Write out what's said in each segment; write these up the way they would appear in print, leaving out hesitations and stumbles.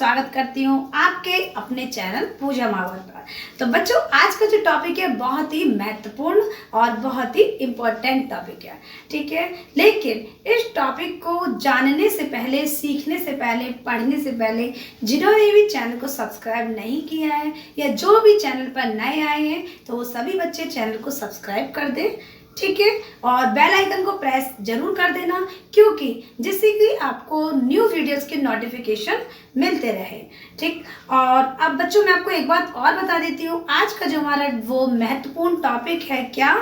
स्वागत करती हूँ आपके अपने चैनल पूजा मावर पर। तो बच्चों, आज का जो टॉपिक है बहुत ही महत्वपूर्ण और बहुत ही इम्पोर्टेंट टॉपिक है, ठीक है। लेकिन इस टॉपिक को जानने से पहले, सीखने से पहले, पढ़ने से पहले जिन्होंने भी चैनल को सब्सक्राइब नहीं किया है या जो भी चैनल पर नए आए हैं तो वो सभी बच्चे चैनल को सब्सक्राइब कर दें, ठीक है। और बेल आइकन को प्रेस जरूर कर देना, क्योंकि जिससे कि आपको न्यू वीडियोस के नोटिफिकेशन मिलते रहे, ठीक। और अब बच्चों, मैं आपको एक बात और बता देती हूँ। आज का जो हमारा वो महत्वपूर्ण टॉपिक है क्या,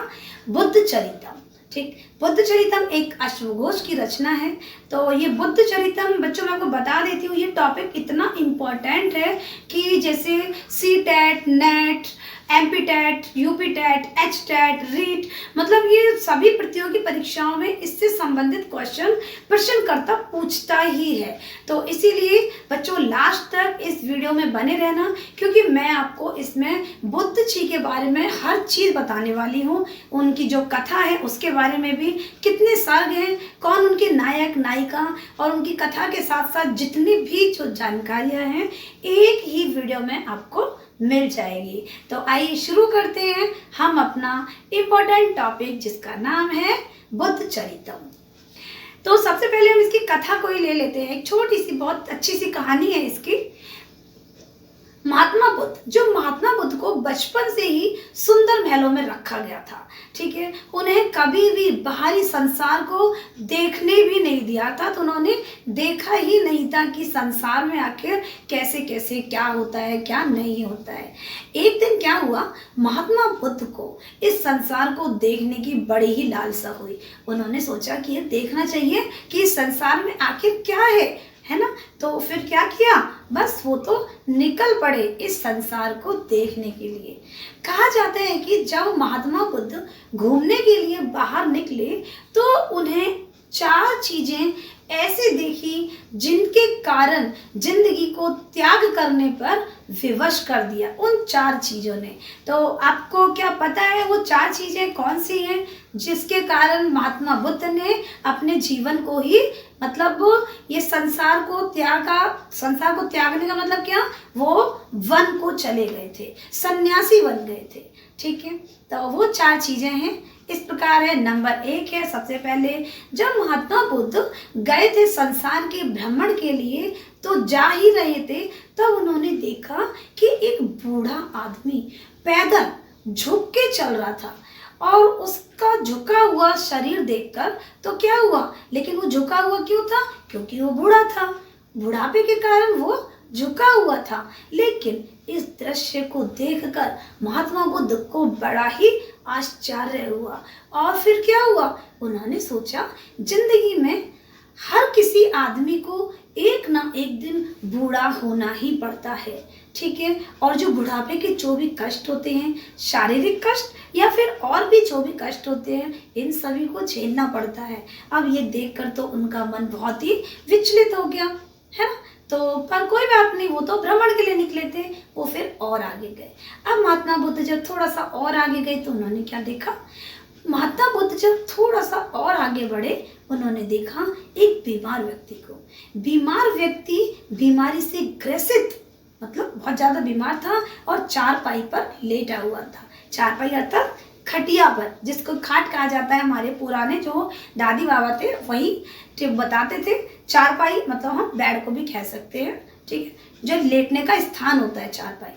बुद्ध चरितम, ठीक। बुद्ध चरितम एक अश्वघोष की रचना है। तो ये बुद्ध चरितम बच्चों, मैं आपको बता देती हूँ, ये टॉपिक इतना इम्पोर्टेंट है कि जैसे CTET, NET, MPTET, UPTET, HTET, REET, मतलब ये सभी प्रतियोगी परीक्षाओं में इससे संबंधित क्वेश्चन प्रश्नकर्ता पूछता ही है। तो इसीलिए बच्चों लास्ट तक इस वीडियो में बने रहना, क्योंकि मैं आपको इसमें बुद्ध जी के बारे में हर चीज़ बताने वाली हूँ। उनकी जो कथा है उसके बारे में भी, कितने सर्ग हैं, कौन उनके नायक नायिका, और उनकी कथा के साथ साथ जितनी भी जो जानकारियाँ हैं एक ही वीडियो में आपको मिल जाएगी। तो आइए शुरू करते हैं हम अपना इम्पोर्टेंट टॉपिक, जिसका नाम है बुद्ध चरितम। तो सबसे पहले हम इसकी कथा को ही ले लेते हैं। एक छोटी सी बहुत अच्छी सी कहानी है इसकी। महात्मा बुद्ध को बचपन से ही सुंदर महलों में रखा गया था, ठीक है। उन्हें कभी भी बाहरी संसार को देखने भी नहीं दिया था। तो उन्होंने देखा ही नहीं था कि संसार में आखिर कैसे कैसे क्या होता है, क्या नहीं होता है। एक दिन क्या हुआ, महात्मा बुद्ध को इस संसार को देखने की बड़ी ही लालसा हुई। उन्होंने सोचा कि ये देखना चाहिए कि इस संसार में आखिर क्या है ना। तो फिर क्या किया, बस वो तो निकल पड़े इस संसार को देखने के लिए। कहा जाता है कि जब महात्मा बुद्ध घूमने के लिए बाहर निकले तो उन्हें 4 चीजें ऐसे देखी जिनके कारण जिंदगी को त्याग करने पर विवश कर दिया उन 4 चीजों ने। तो आपको क्या पता है वो 4 चीजें कौन सी हैं जिसके कारण महात्मा बुद्ध ने अपने जीवन को ही, मतलब ये संसार को त्यागने का मतलब क्या, वो वन को चले गए थे, सन्यासी बन गए थे, ठीक है। तो वो 4 चीजें हैं, इस प्रकार है। नंबर 1 है, सबसे पहले जब महात्मा बुद्ध गए थे संसार के भ्रमण के लिए, तो जा ही रहे थे, तब उन्होंने देखा कि एक बूढ़ा आदमी पैदल झुक के चल रहा था। और उसका झुका हुआ शरीर देखकर तो क्या हुआ, लेकिन वो झुका हुआ क्यों था, क्योंकि वो बूढ़ा था, बुढ़ापे के कारण वो झुका हुआ था। लेकिन इस दृश्य को देखकर महात्मा बुद्ध को बड़ा ही आश्चर्य हुआ। और फिर क्या हुआ, उन्होंने सोचा जिंदगी में हर किसी आदमी को एक ना एक दिन बूढ़ा होना ही पड़ता है, ठीक है। और जो बुढ़ापे के जो भी कष्ट होते हैं, शारीरिक कष्ट या फिर और भी जो भी कष्ट होते हैं, इन सभी को झेलना पड़ता है। अब ये देखकर तो उनका मन बहुत ही विचलित हो गया, है ना। तो पर कोई बात नहीं, वो तो भ्रमण के लिए निकले थे, वो फिर और आगे गए। अब महात्मा बुद्ध जब थोड़ा सा और आगे गए तो उन्होंने क्या देखा, महात्मा बुद्ध जब थोड़ा सा और आगे बढ़े, उन्होंने देखा एक बीमार व्यक्ति को। बीमार व्यक्ति बीमारी से ग्रसित, मतलब बहुत ज्यादा बीमार था और चारपाई पर लेटा हुआ था। चारपाई अर्थात खटिया पर, जिसको खाट कहा जाता है। हमारे पुराने जो दादी बाबा थे वही बताते थे। चारपाई मतलब हम बेड को भी कह सकते हैं, ठीक है, जो लेटने का स्थान होता है चारपाई,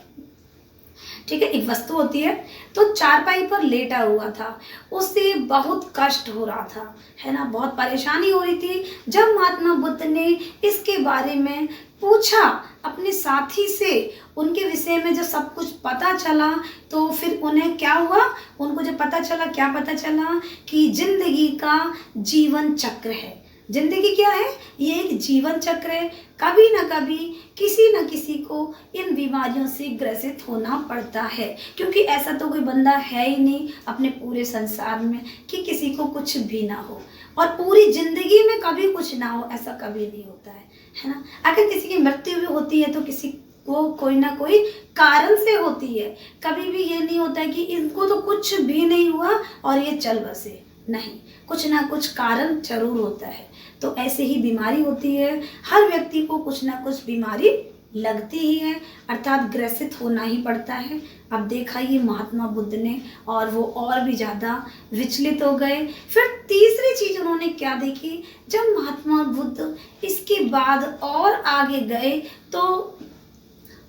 ठीक है, एक वस्तु होती है। तो चारपाई पर लेटा हुआ था, उससे बहुत कष्ट हो रहा था, है ना, बहुत परेशानी हो रही थी। जब महात्मा बुद्ध ने इसके बारे में पूछा अपने साथी से, उनके विषय में जब सब कुछ पता चला, तो फिर उन्हें क्या हुआ, उनको जब पता चला, क्या पता चला कि जिंदगी का जीवन चक्र है। जिंदगी क्या है, ये एक जीवन चक्र है। कभी ना कभी किसी न किसी को इन बीमारियों से ग्रसित होना पड़ता है, क्योंकि ऐसा तो कोई बंदा है ही नहीं अपने पूरे संसार में कि किसी को कुछ भी ना हो, और पूरी जिंदगी में कभी कुछ ना हो, ऐसा कभी नहीं होता है ना। अगर किसी की मृत्यु भी होती है तो किसी को कोई ना कोई कारण से होती है। कभी भी ये नहीं होता है कि इनको तो कुछ भी नहीं हुआ और ये चल बसे, नहीं, कुछ ना कुछ कारण जरूर होता है। तो ऐसे ही बीमारी होती है, हर व्यक्ति को कुछ ना कुछ बीमारी लगती ही है, अर्थात ग्रसित होना ही पड़ता है। अब देखा ये महात्मा बुद्ध ने, और वो और भी ज़्यादा विचलित हो गए। फिर तीसरी चीज़ उन्होंने क्या देखी, जब महात्मा बुद्ध इसके बाद और आगे गए तो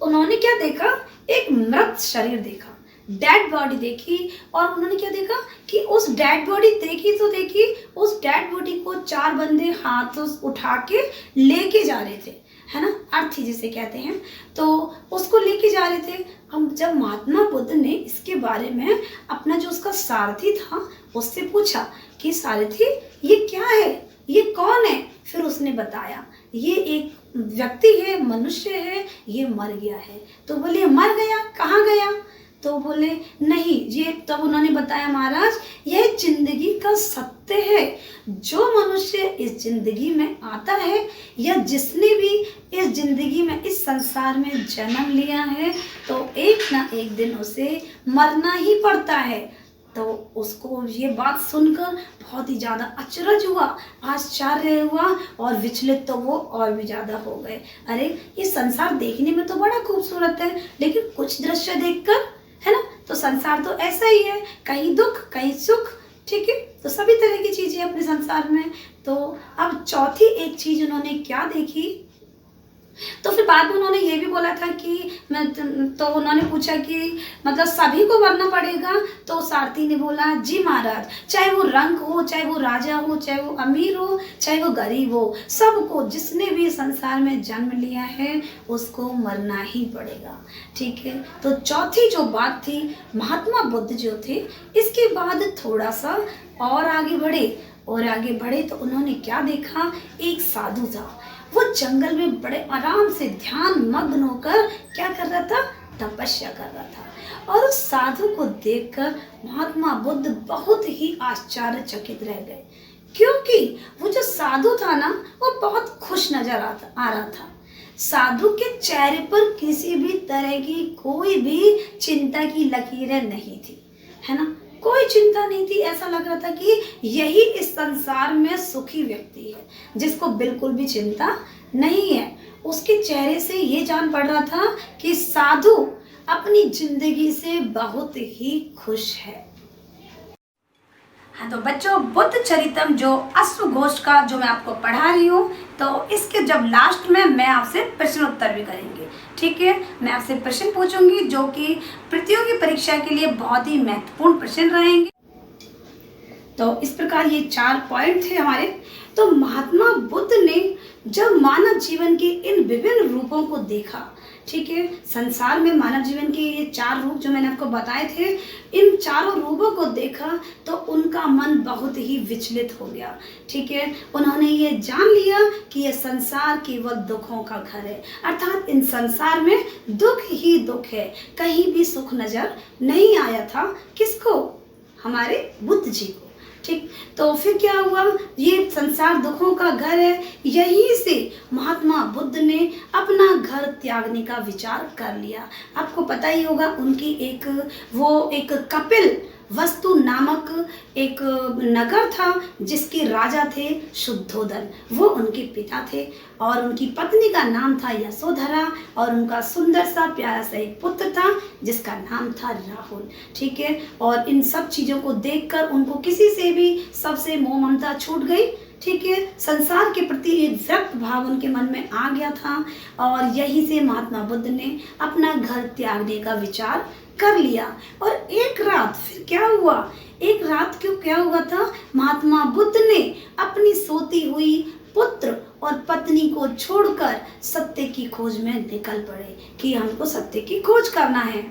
उन्होंने क्या देखा, एक मृत शरीर देखा, डेड बॉडी देखी। और उन्होंने क्या देखा कि उस डेड बॉडी देखी तो देखी, उस डेड बॉडी को 4 बंदे हाथों उठा के लेके जा रहे थे, है ना, अर्थी जिसे कहते हैं, तो उसको लेके जा रहे थे। अब जब महात्मा बुद्ध ने इसके बारे में अपना जो उसका सारथी था उससे पूछा कि सारथी ये क्या है, ये कौन है, फिर उसने बताया ये एक व्यक्ति है, मनुष्य है, ये मर गया है। तो बोले मर गया, कहाँ गया, तो बोले नहीं, ये तब उन्होंने बताया महाराज यह जिंदगी का सत्य है, जो मनुष्य इस जिंदगी में आता है या जिसने भी इस जिंदगी में इस संसार में जन्म लिया है तो एक ना एक दिन उसे मरना ही पड़ता है। तो उसको ये बात सुनकर बहुत ही ज़्यादा अचरज हुआ, आश्चर्य हुआ, और विचलित तो वो और भी ज़्यादा हो गए। अरे ये संसार देखने में तो बड़ा खूबसूरत है, लेकिन कुछ दृश्य देखकर, है ना, तो संसार तो ऐसा ही है, कहीं दुख कहीं सुख, ठीक है, तो सभी तरह की चीज़ें अपने संसार में। तो अब चौथी एक चीज़ उन्होंने क्या देखी, तो फिर बाद में उन्होंने ये भी बोला था कि तो उन्होंने पूछा कि मतलब सभी को मरना पड़ेगा, तो सारथी ने बोला जी महाराज, चाहे वो रंग हो, चाहे वो राजा हो, चाहे वो अमीर हो, चाहे वो गरीब हो, सबको, जिसने भी संसार में जन्म लिया है उसको मरना ही पड़ेगा, ठीक है। तो चौथी जो बात थी, महात्मा बुद्ध जो थे, इसके बाद थोड़ा सा और आगे बढ़े तो उन्होंने क्या देखा, एक साधु था, वो जंगल में बड़े आराम से ध्यान मग्न होकर क्या कर रहा था, तपस्या कर रहा था। और उस साधु को देखकर महात्मा बुद्ध बहुत ही आश्चर्यचकित रह गए, क्योंकि वो जो साधु था ना वो बहुत खुश नजर आ रहा था। साधु के चेहरे पर किसी भी तरह की कोई भी चिंता की लकीरें नहीं थी, है ना, कोई चिंता नहीं थी। ऐसा लग रहा था कि यही इस संसार में सुखी व्यक्ति है, जिसको बिल्कुल भी चिंता नहीं है। उसके चेहरे से ये जान पड़ रहा था कि साधु अपनी जिंदगी से बहुत ही खुश है। हाँ, तो बच्चों, बुद्ध चरितम जो अश्वघोष का जो मैं आपको पढ़ा रही हूँ, तो इसके जब लास्ट में मैं आपसे प्रश्न उत्तर भी करेंगे, ठीक है। मैं आपसे प्रश्न पूछूंगी जो कि प्रतियोगी परीक्षा के लिए बहुत ही महत्वपूर्ण प्रश्न रहेंगे। तो इस प्रकार ये 4 पॉइंट थे हमारे। तो महात्मा बुद्ध ने जब मानव जीवन के इन विभिन्न रूपों को देखा, ठीक है, संसार में मानव जीवन के ये 4 रूप जो मैंने आपको बताए थे, इन चारों रूपों को देखा तो उनका मन बहुत ही विचलित हो गया, ठीक है। उन्होंने ये जान लिया कि यह संसार केवल दुखों का घर है, अर्थात इन संसार में दुख ही दुख है, कहीं भी सुख नजर नहीं आया था। किसको, हमारे बुद्ध जी को, ठीक। तो फिर क्या हुआ, ये संसार दुखों का घर है, यहीं से महात्मा बुद्ध ने अपना घर त्यागने का विचार कर लिया। आपको पता ही होगा उनकी एक कपिल वस्तु नामक एक नगर था, जिसके राजा थे शुद्धोधन, वो उनके पिता थे, और उनकी पत्नी का नाम था यशोधरा, और उनका सुंदर सा प्यारा सा एक पुत्र था जिसका नाम था राहुल, ठीक है। और इन सब चीज़ों को देखकर उनको किसी से भी सबसे मोह ममता छूट गई, ठीक है। संसार के प्रति एक विरक्त भाव उनके मन में आ गया था, और यहीं से महात्मा बुद्ध ने अपना घर त्यागने का विचार कर लिया। और एक रात फिर क्या हुआ, एक रात क्यों क्या हुआ था, महात्मा बुद्ध ने अपनी सोती हुई पुत्र और पत्नी को छोड़कर सत्य की खोज में निकल पड़े कि हमको सत्य की खोज करना है।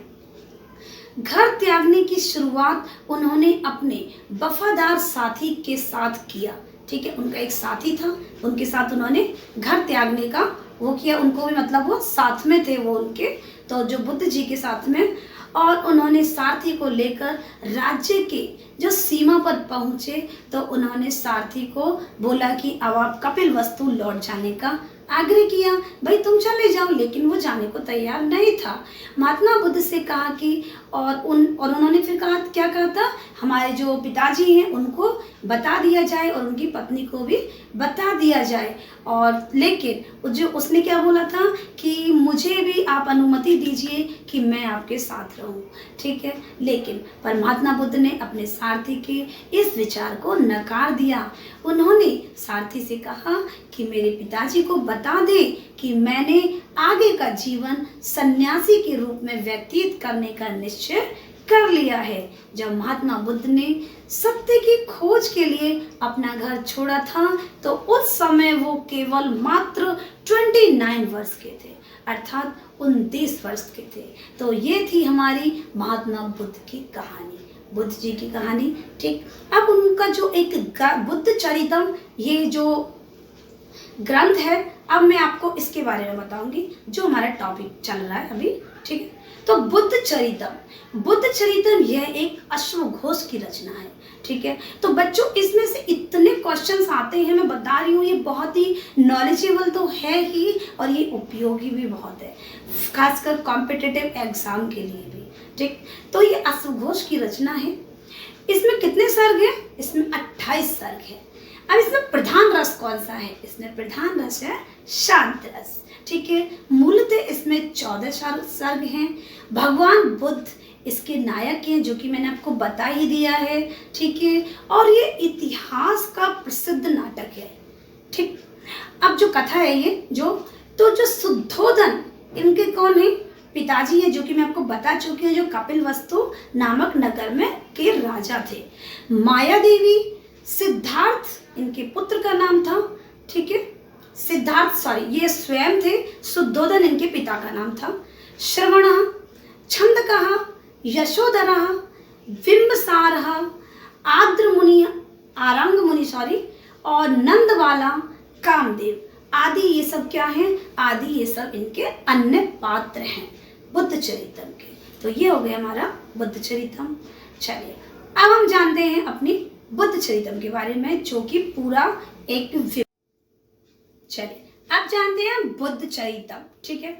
घर त्यागने की शुरुआत उन्होंने अपने वफादार साथी के साथ किया, ठीक है। उनका एक साथी था, उनके साथ उन्होंने घर त्यागने का वो किया, उनको भी मतलब वो साथ में थे वो उनके, तो जो बुद्ध जी के साथ में। और उन्होंने सारथी को लेकर राज्य के जो सीमा पर पहुँचे तो उन्होंने सारथी को बोला कि अब आप कपिल वस्तु लौट जाने का आग्रह किया, भाई तुम चले जाओ, लेकिन वो जाने को तैयार नहीं था। महात्मा बुद्ध से कहा कि और उन्होंने फिर कहा, क्या कहा था, हमारे जो पिताजी हैं उनको बता दिया जाए और उनकी पत्नी को भी बता दिया जाए। और लेकिन जो उसने क्या बोला था कि मुझे भी आप अनुमति दीजिए कि मैं आपके साथ रहूं, ठीक है। लेकिन पर महात्मा बुद्ध ने अपने सारथी के इस विचार को नकार दिया। उन्होंने सारथी से कहा कि मेरे पिताजी को बता दे कि मैंने आगे का जीवन सन्यासी के रूप में व्यतीत करने का निश्चय कर लिया है। जब महात्मा बुद्ध ने सत्य की खोज के लिए अपना घर छोड़ा था तो उस समय वो केवल मात्र 29 वर्ष के थे, अर्थात 29 वर्ष के थे। तो ये थी हमारी महात्मा बुद्ध की कहानी, बुद्ध जी की कहानी, ठीक। अब उनका जो एक बुद्ध चरितम, ये जो ग्रंथ है, अब मैं आपको इसके बारे में बताऊंगी जो हमारा टॉपिक चल रहा है अभी, ठीक है। तो बुद्ध चरितम यह एक अश्वघोष की रचना है, ठीक है। तो बच्चों इसमें से इतने क्वेश्चंस आते हैं, मैं बता रही हूँ, ये बहुत ही नॉलेजेबल तो है ही और ये उपयोगी भी बहुत है, खासकर कॉम्पिटिटिव एग्जाम के लिए भी, ठीक। तो ये अश्वघोष की रचना है। इसमें कितने सर्ग हैं? इसमें 28 सर्ग है। अब इसमें प्रधान रस कौन सा है? इसमें प्रधान रस है शांत रस, ठीक है। मूलतः इसमें 14 सर्ग हैं। भगवान बुद्ध इसके नायक हैं, जो कि मैंने आपको बता ही दिया है, ठीक है। और ये इतिहास का प्रसिद्ध नाटक है, ठीक। अब जो कथा है ये जो शुद्धोधन, इनके कौन है? पिताजी है, जो कि मैं आपको बता चुकी हूँ, जो कपिलवस्तु नामक नगर में के राजा थे। माया देवी, सिद्धार्थ इनके पुत्र का नाम था, ठीक है। ये स्वयं थे। शुद्धोधन इनके पिता का नाम था। श्रवण, छंदकः, यशोधरा, बिंबसारः, आद्र मुनि, आरंग मुनि और नंदवाला, कामदेव आदि, ये सब क्या हैं? आदि ये सब इनके अन्य पात्र हैं बुद्ध चरितम के। तो ये हो गया हमारा बुद्ध चरितम। चलिए अब हम जानते हैं अपनी बुद्ध चरितम के बारे में, जो कि पूरा एक चलिए अब जानते हैं बुद्ध चरितम, ठीक है।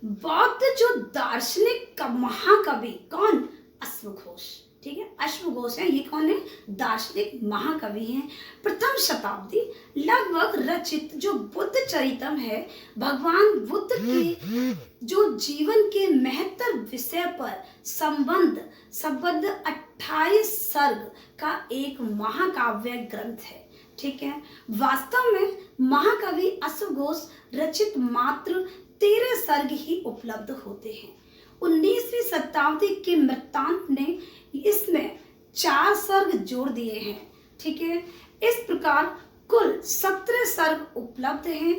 बौद्ध जो दार्शनिक महाकवि, कौन? अश्वघोष, ठीक है। अश्वघोष है, ये कौन है? दार्शनिक महाकवि हैं। प्रथम शताब्दी लगभग रचित जो बुद्ध चरितम है, भगवान बुद्ध के जो जीवन के महत्तर विषय पर संबद्ध 28 सर्ग का एक महाकाव्य ग्रंथ है, ठीक है। वास्तव में महाकवि अश्वघोष रचित मात्र 13 सर्ग ही उपलब्ध होते हैं। 19वीं शताब्दी के मृतांत ने इसमें 4 सर्ग जोड़ दिए हैं, ठीक है। इस प्रकार कुल 17 सर्ग उपलब्ध हैं,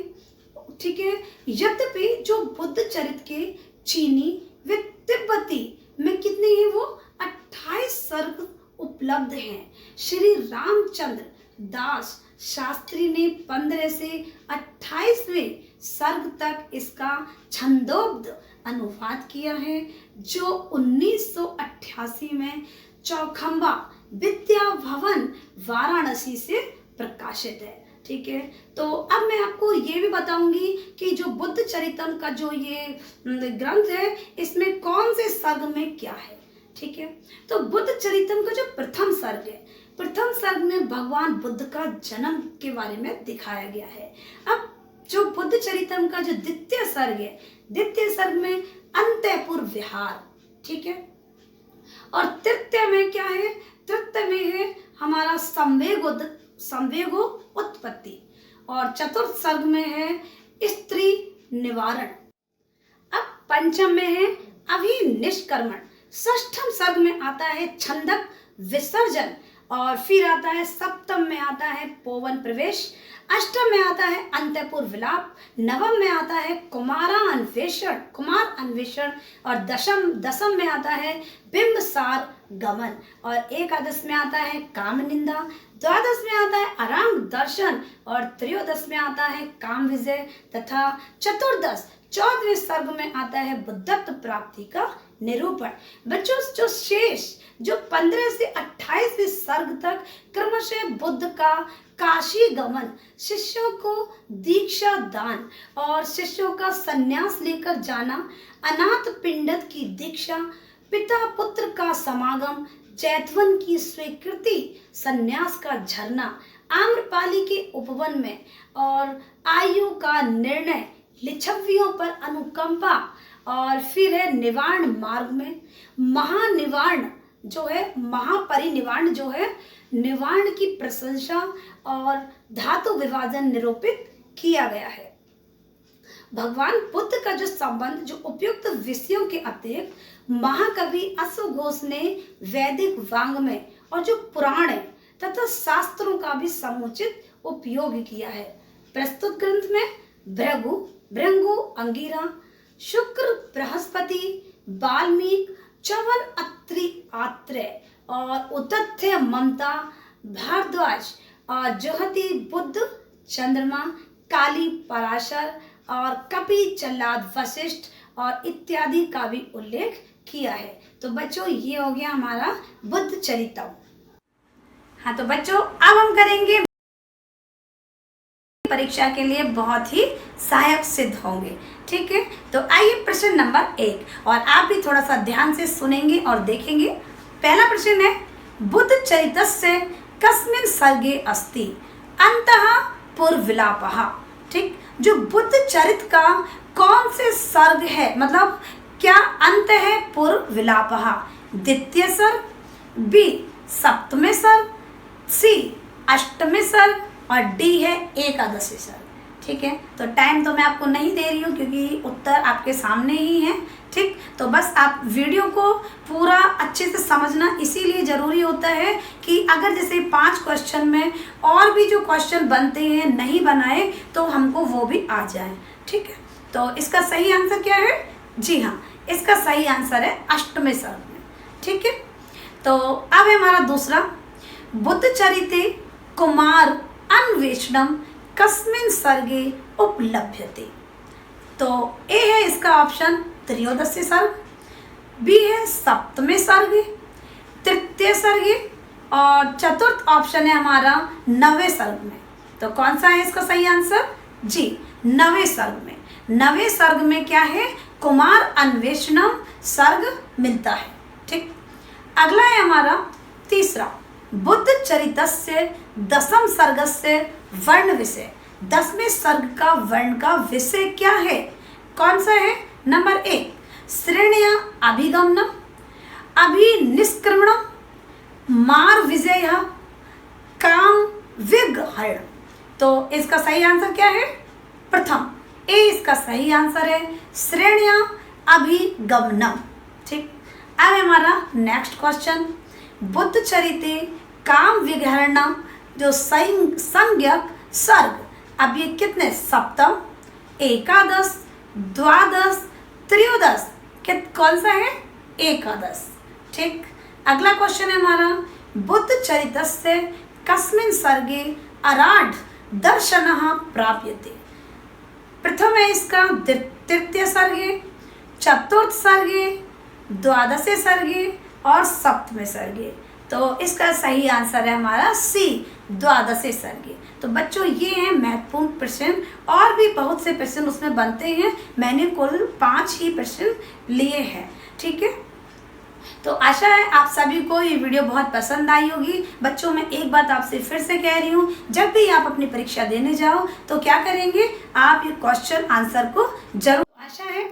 ठीक है। यद्यपि जो बुद्ध चरित के चीनी व तिब्बती में कितने हैं? वो 28 सर्ग उपलब्ध हैं। श्री रामचंद्र दास शास्त्री ने 15 से 28वें सर्ग तक इसका छंदोबद्ध अनुवाद किया है, जो 1988 में चौखंबा विद्या भवन वाराणसी से प्रकाशित है, ठीक है। तो अब मैं आपको ये भी बताऊंगी कि जो बुद्ध चरितम का जो ये ग्रंथ है, इसमें कौन से सर्ग में क्या है, ठीक है। तो बुद्ध चरितम का जो प्रथम सर्ग है, प्रथम सर्ग में भगवान बुद्ध का जन्म के बारे में दिखाया गया है। अब जो बुद्ध चरितम का जो द्वितीय सर्ग है, द्वितीय सर्ग में अंतःपुर विहार, ठीक है। और तृतीय में क्या है? तृतीय में है हमारा संवेगो उत्पत्ति। और चतुर्थ सर्ग में है स्त्री निवारण। अब पंचम में है अभिनिष्क्रमण। षष्ठम सर्ग में आता है छंदक विसर्जन। और फिर आता है सप्तम में आता है पौवन प्रवेश। अष्टम में आता है अंतःपुर विलाप। नवम में आता है कुमार अन्वेषण। और दसम में आता है बिंबसार गमन। और एकादश में आता है काम निंदा। द्वादश में आता है अरांग दर्शन। और त्रयोदश में आता है काम विजय। तथा चतुर्दश 14वें सर्ग में आता है बुद्धत्व प्राप्ति का निरूपण। बच्चों जो शेष जो 15 से 28वें सर्ग तक क्रमशः बुद्ध का काशी गमन, शिष्यों को दीक्षा दान और शिष्यों का संन्यास लेकर जाना, अनाथ पिंडत की दीक्षा, पिता पुत्र का समागम, जैतवन की स्वीकृति, संन्यास का झरना, आम्रपाली के उपवन में और आयु का निर्णय, लिच्छवियों पर अनुकंपा और फिर है निवारण मार्ग में, महानिवारण जो है, महापरिनिवारण जो है, निवारण की प्रशंसा और धातु विभाजन निरूपित किया गया है। भगवान बुद्ध का जो संबंध जो उपयुक्त विषयों के अतिरिक्त महाकवि अश्वघोष ने वैदिक वाङ्मय और जो पुराण है तथा शास्त्रों का भी समुचित उपयोग किया है। प्रस्तुत ग्रंथ में भृगु, अंगिरा, शुक्र, बृहस्पति, वाल्मीकि, चवन, अत्रि, आत्रेय और उतथ्य, ममता, भारद्वाज और जुहति, बुद्ध, चंद्रमा, काली, पराशर और कपि, चल्लाद, वशिष्ठ और इत्यादि का भी उल्लेख किया है। तो बच्चों ये हो गया हमारा बुद्ध चरितम। हाँ तो बच्चों अब हम करेंगे परीक्षा के लिए बहुत ही सहायक सिद्ध होंगे। ठीक है, तो आइए प्रश्न नंबर 1 और आप भी थोड़ा सा ध्यान से सुनेंगे और देखेंगे। पहला प्रश्न है, बुद्ध चरितस्य कस्मिन् सर्गे अस्ति अंतः पुरविलापः। ठीक, जो बुद्ध चरित का कौन से सर्ग है, मतलब क्या अंत है पुरविलापः? द्वितीय सर्ग, बी सप्तमे सर्ग, सी अष्टमे सर्ग और डी है एकादशी सर्ग। ठीक है, तो टाइम तो मैं आपको नहीं दे रही हूँ क्योंकि उत्तर आपके सामने ही है। ठीक, तो बस आप वीडियो को पूरा अच्छे से समझना इसीलिए ज़रूरी होता है कि अगर जैसे 5 क्वेश्चन में और भी जो क्वेश्चन बनते हैं नहीं बनाए तो हमको वो भी आ जाए। ठीक है, तो इसका सही आंसर क्या है? जी हाँ, इसका सही आंसर है अष्टमे सर्ग में। ठीक है, तो अब है हमारा दूसरा, बुद्ध चरिते कुमार अन्वेषणम कस्मिन् सर्गे उपलभ्यते। तो ए है इसका ऑप्शन त्रयोदशी सर्ग, बी है सप्तमे सर्गे, तृतीय सर्गे और चतुर्थ ऑप्शन है हमारा नवे सर्ग में। तो कौन सा है इसका सही आंसर? जी नवे सर्ग में। नवे सर्ग में क्या है? कुमार अन्वेषणम सर्ग मिलता है। ठीक, अगला है हमारा तीसरा, बुद्ध चरितस्य दशम सर्गस्य वर्ण विषय। 10वें सर्ग का वर्ण का विषय क्या है? कौन सा है? नंबर 1 श्रेण्या अभिगमनम, अभिनिष्क्रमणम, मार विजय, काम विग्रहण। तो इसका सही आंसर क्या है? प्रथम ए इसका सही आंसर है, श्रेण्या अभिगमनम। ठीक, अब हमारा नेक्स्ट क्वेश्चन, बुद्ध चरिते काम विग्रहण जो संज्ञक सर्ग, अब ये कितने? सप्तम, एकादश, द्वादश, त्रयोदश, कौन सा है? एकादश। ठीक, अगला क्वेश्चन है हमारा, बुद्ध चरितस्य कस्मिन् सर्गे अराढ़ दर्शनः प्राप्यते। प्रथम है इसका तृतीय सर्गे, चतुर्थ सर्गे, द्वादशे सर्गे और सप्तमे सर्गे। तो इसका सही आंसर है हमारा सी द्वादशे सर्गे। तो बच्चों ये हैं महत्वपूर्ण प्रश्न, और भी बहुत से प्रश्न उसमें बनते हैं। मैंने कुल 5 ही प्रश्न लिए हैं। ठीक है, तो आशा है आप सभी को ये वीडियो बहुत पसंद आई होगी। बच्चों मैं एक बात आपसे फिर से कह रही हूँ, जब भी आप अपनी परीक्षा देने जाओ तो क्या करेंगे, आप ये क्वेश्चन आंसर को जरूर। आशा है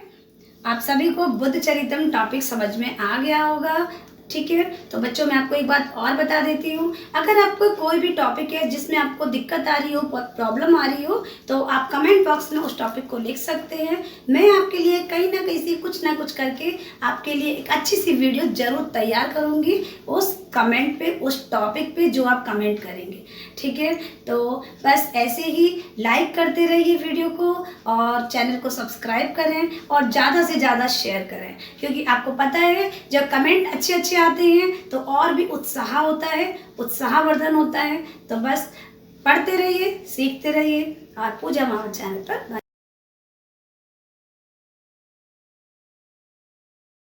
आप सभी को बुद्ध चरितम टॉपिक समझ में आ गया होगा। ठीक है, तो बच्चों मैं आपको एक बात और बता देती हूँ, अगर आपको कोई भी टॉपिक है जिसमें आपको दिक्कत आ रही हो, प्रॉब्लम आ रही हो, तो आप कमेंट बॉक्स में उस टॉपिक को लिख सकते हैं। मैं आपके लिए कहीं ना कहीं से कुछ ना कुछ करके आपके लिए एक अच्छी सी वीडियो जरूर तैयार करूँगी उस कमेंट पे, उस टॉपिक पे जो आप कमेंट करेंगे। ठीक है, तो बस ऐसे ही लाइक करते रहिए वीडियो को और चैनल को सब्सक्राइब करें और ज़्यादा से ज़्यादा शेयर करें, क्योंकि आपको पता है जब कमेंट अच्छे अच्छे आते हैं तो और भी उत्साह होता है, उत्साहवर्धन होता है। तो बस पढ़ते रहिए, सीखते रहिए और पूजा मामा चैनल पर